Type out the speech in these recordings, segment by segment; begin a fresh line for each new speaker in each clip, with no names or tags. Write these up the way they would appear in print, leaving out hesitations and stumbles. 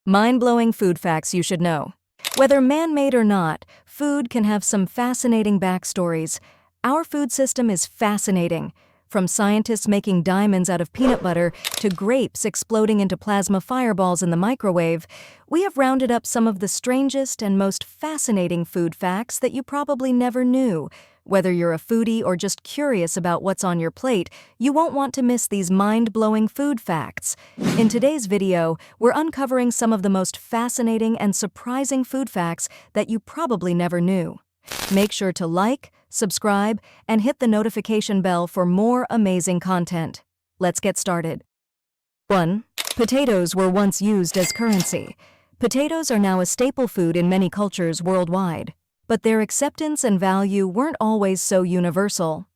Mind-blowing food facts you should know. Whether man-made or not, food can have some fascinating backstories. Our food system is fascinating. From scientists making diamonds out of peanut butter to grapes exploding into plasma fireballs in the microwave, we have rounded up some of the strangest and most fascinating food facts that you probably never knew. Whether you're a foodie or just curious about what's on your plate, you won't want to miss these mind-blowing food facts. In today's video, we're uncovering some of the most fascinating and surprising food facts that you probably never knew. Make sure to like, subscribe, and hit the notification bell for more amazing content. Let's get started. 1. Potatoes were once used as currency. Potatoes are now a staple food in many cultures worldwide. But their acceptance and value weren't always so universal.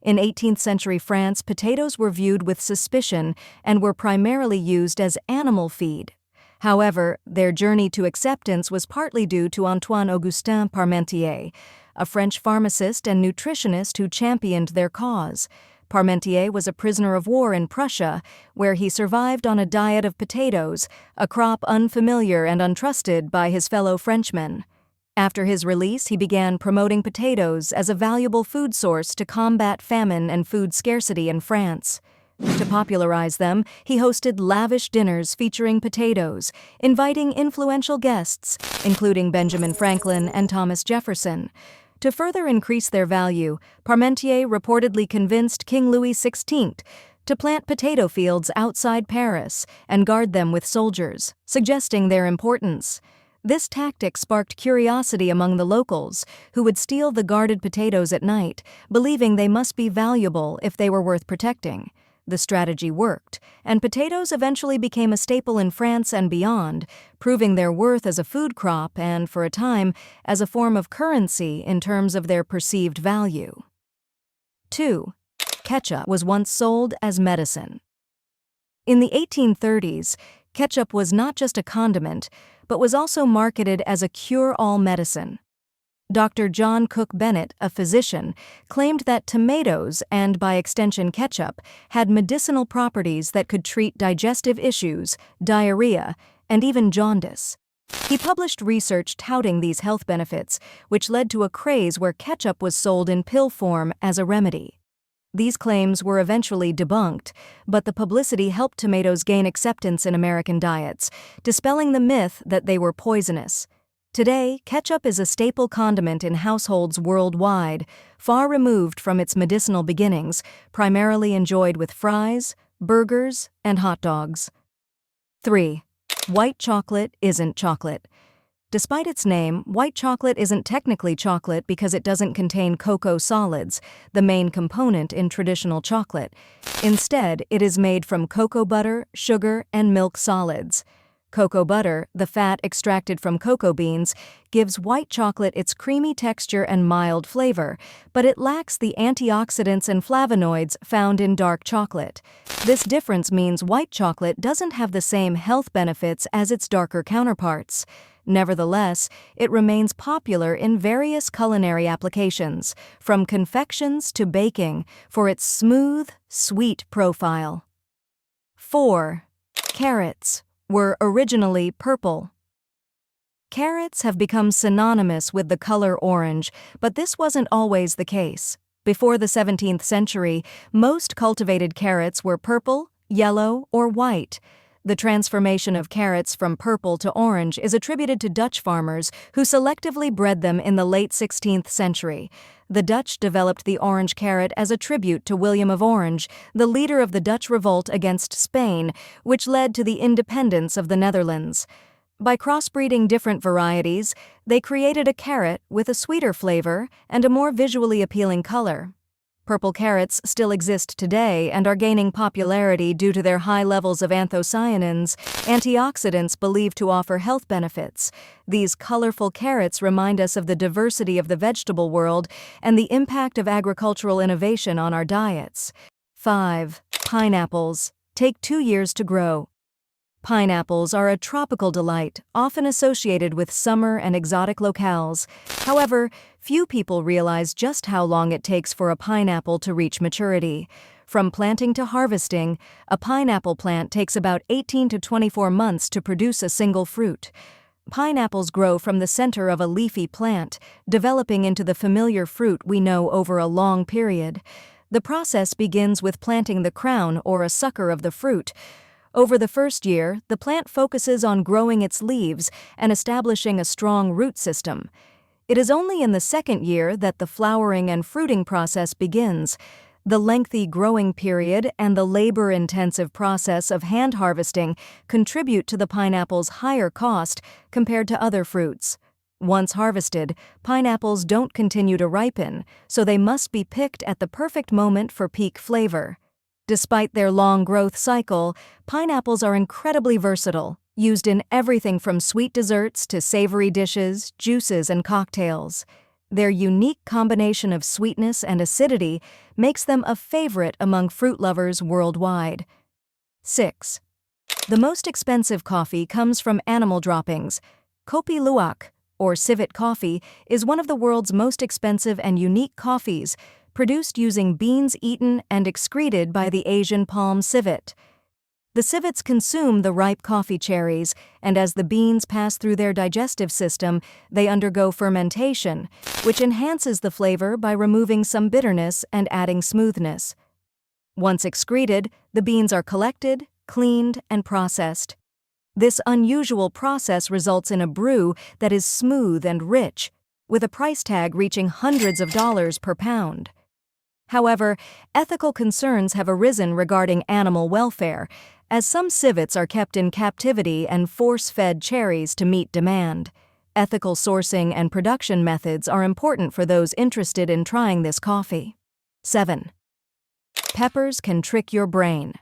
In 18th century France, potatoes were viewed with suspicion and were primarily used as animal feed. However, their journey to acceptance was partly due to Antoine-Augustin Parmentier, a French pharmacist and nutritionist who championed their cause. Parmentier was a prisoner of war in Prussia, where he survived on a diet of potatoes, a crop unfamiliar and untrusted by his fellow Frenchmen. After his release, he began promoting potatoes as a valuable food source to combat famine and food scarcity in France. To popularize them, he hosted lavish dinners featuring potatoes, inviting influential guests, including Benjamin Franklin and Thomas Jefferson. To further increase their value, Parmentier reportedly convinced King Louis XVI to plant potato fields outside Paris and guard them with soldiers, suggesting their importance. This tactic sparked curiosity among the locals, who would steal the guarded potatoes at night, believing they must be valuable if they were worth protecting. The strategy worked, and potatoes eventually became a staple in France and beyond, proving their worth as a food crop and, for a time, as a form of currency in terms of their perceived value. 2. Ketchup was once sold as medicine. In the 1830s, ketchup was not just a condiment, but was also marketed as a cure-all medicine. Dr. John Cook Bennett, a physician, claimed that tomatoes, and by extension ketchup, had medicinal properties that could treat digestive issues, diarrhea, and even jaundice. He published research touting these health benefits, which led to a craze where ketchup was sold in pill form as a remedy. These claims were eventually debunked, but the publicity helped tomatoes gain acceptance in American diets, dispelling the myth that they were poisonous. Today, ketchup is a staple condiment in households worldwide, far removed from its medicinal beginnings, primarily enjoyed with fries, burgers, and hot dogs. 3. White chocolate isn't chocolate. Despite its name, white chocolate isn't technically chocolate because it doesn't contain cocoa solids, the main component in traditional chocolate. Instead, it is made from cocoa butter, sugar, and milk solids. Cocoa butter, the fat extracted from cocoa beans, gives white chocolate its creamy texture and mild flavor, but it lacks the antioxidants and flavonoids found in dark chocolate. This difference means white chocolate doesn't have the same health benefits as its darker counterparts. Nevertheless, it remains popular in various culinary applications, from confections to baking, for its smooth, sweet profile. 4. Carrots were originally purple. Carrots have become synonymous with the color orange, but this wasn't always the case. Before the 17th century, most cultivated carrots were purple, yellow, or white. The transformation of carrots from purple to orange is attributed to Dutch farmers who selectively bred them in the late 16th century. The Dutch developed the orange carrot as a tribute to William of Orange, the leader of the Dutch revolt against Spain, which led to the independence of the Netherlands. By crossbreeding different varieties, they created a carrot with a sweeter flavor and a more visually appealing color. Purple carrots still exist today and are gaining popularity due to their high levels of anthocyanins, antioxidants believed to offer health benefits. These colorful carrots remind us of the diversity of the vegetable world and the impact of agricultural innovation on our diets. 5. Pineapples take 2 years to grow. Pineapples are a tropical delight, often associated with summer and exotic locales. However, few people realize just how long it takes for a pineapple to reach maturity. From planting to harvesting, a pineapple plant takes about 18 to 24 months to produce a single fruit. Pineapples grow from the center of a leafy plant, developing into the familiar fruit we know over a long period. The process begins with planting the crown or a sucker of the fruit. Over the first year, the plant focuses on growing its leaves and establishing a strong root system. It is only in the second year that the flowering and fruiting process begins. The lengthy growing period and the labor-intensive process of hand harvesting contribute to the pineapple's higher cost compared to other fruits. Once harvested, pineapples don't continue to ripen, so they must be picked at the perfect moment for peak flavor. Despite their long growth cycle, pineapples are incredibly versatile, used in everything from sweet desserts to savory dishes, juices, and cocktails. Their unique combination of sweetness and acidity makes them a favorite among fruit lovers worldwide. 6. The most expensive coffee comes from animal droppings. Kopi Luwak, or civet coffee, is one of the world's most expensive and unique coffees, produced using beans eaten and excreted by the Asian palm civet. The civets consume the ripe coffee cherries, and as the beans pass through their digestive system, they undergo fermentation, which enhances the flavor by removing some bitterness and adding smoothness. Once excreted, the beans are collected, cleaned, and processed. This unusual process results in a brew that is smooth and rich, with a price tag reaching hundreds of dollars per pound. However, ethical concerns have arisen regarding animal welfare, as some civets are kept in captivity and force-fed cherries to meet demand. Ethical sourcing and production methods are important for those interested in trying this coffee. 7. Peppers can trick your brain.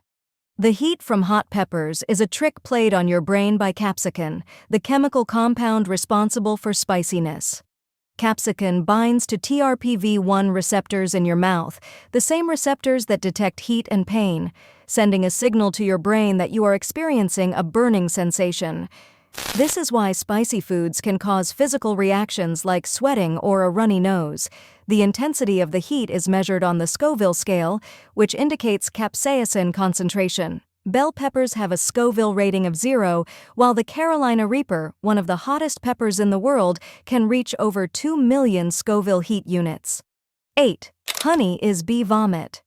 The heat from hot peppers is a trick played on your brain by capsicum, the chemical compound responsible for spiciness. Capsicum binds to TRPV1 receptors in your mouth, the same receptors that detect heat and pain, sending a signal to your brain that you are experiencing a burning sensation. This is why spicy foods can cause physical reactions like sweating or a runny nose. The intensity of the heat is measured on the Scoville scale, which indicates capsaicin concentration. Bell peppers have a Scoville rating of 0, while the Carolina Reaper, one of the hottest peppers in the world, can reach over 2 million Scoville heat units. 8. Honey is bee vomit.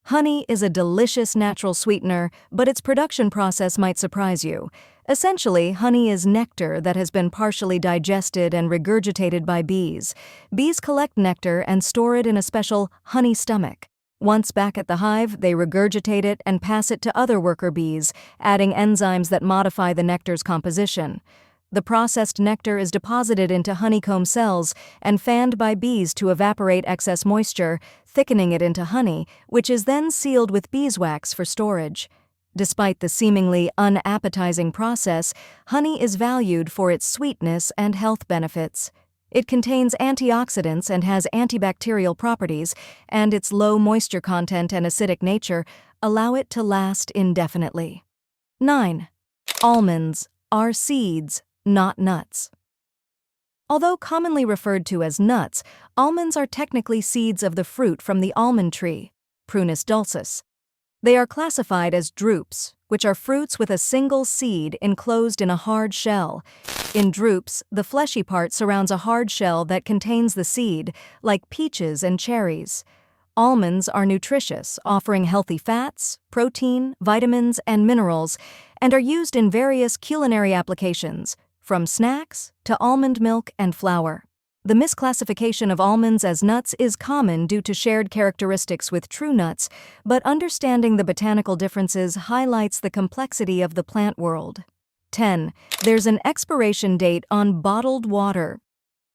Honey is a delicious natural sweetener, but its production process might surprise you. Essentially, honey is nectar that has been partially digested and regurgitated by bees. Bees collect nectar and store it in a special honey stomach. Once back at the hive, they regurgitate it and pass it to other worker bees, adding enzymes that modify the nectar's composition. The processed nectar is deposited into honeycomb cells and fanned by bees to evaporate excess moisture, thickening it into honey, which is then sealed with beeswax for storage. Despite the seemingly unappetizing process, honey is valued for its sweetness and health benefits. It contains antioxidants and has antibacterial properties, and its low moisture content and acidic nature allow it to last indefinitely. 9. Almonds are seeds, not nuts. Although commonly referred to as nuts, almonds are technically seeds of the fruit from the almond tree, Prunus dulcis. They are classified as drupes, which are fruits with a single seed enclosed in a hard shell. In drupes, the fleshy part surrounds a hard shell that contains the seed, like peaches and cherries. Almonds are nutritious, offering healthy fats, protein, vitamins, and minerals, and are used in various culinary applications, from snacks to almond milk and flour. The misclassification of almonds as nuts is common due to shared characteristics with true nuts, but understanding the botanical differences highlights the complexity of the plant world. 10. There's an expiration date on bottled water.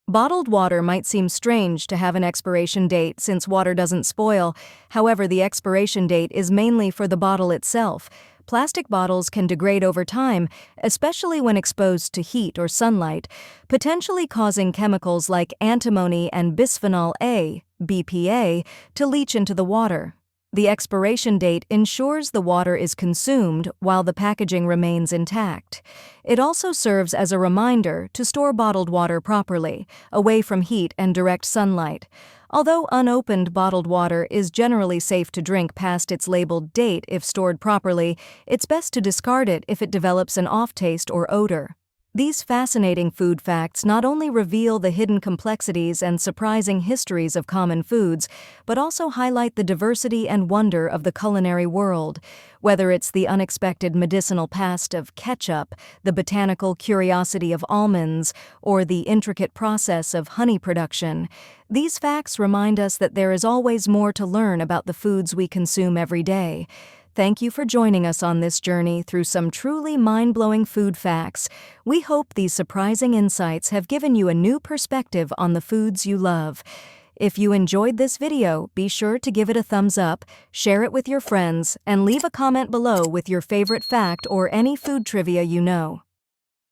Bottled water might seem strange to have an expiration date since water doesn't spoil. However, the expiration date is mainly for the bottle itself. Plastic bottles can degrade over time, especially when exposed to heat or sunlight, potentially causing chemicals like antimony and bisphenol A, BPA, to leach into the water. The expiration date ensures the water is consumed while the packaging remains intact. It also serves as a reminder to store bottled water properly, away from heat and direct sunlight. Although unopened bottled water is generally safe to drink past its labeled date if stored properly, it's best to discard it if it develops an off-taste or odor. These fascinating food facts not only reveal the hidden complexities and surprising histories of common foods, but also highlight the diversity and wonder of the culinary world. Whether it's the unexpected medicinal past of ketchup, the botanical curiosity of almonds, or the intricate process of honey production, these facts remind us that there is always more to learn about the foods we consume every day. Thank you for joining us on this journey through some truly mind-blowing food facts. We hope these surprising insights have given you a new perspective on the foods you love. If you enjoyed this video, be sure to give it a thumbs up, share it with your friends, and leave a comment below with your favorite fact or any food trivia you know.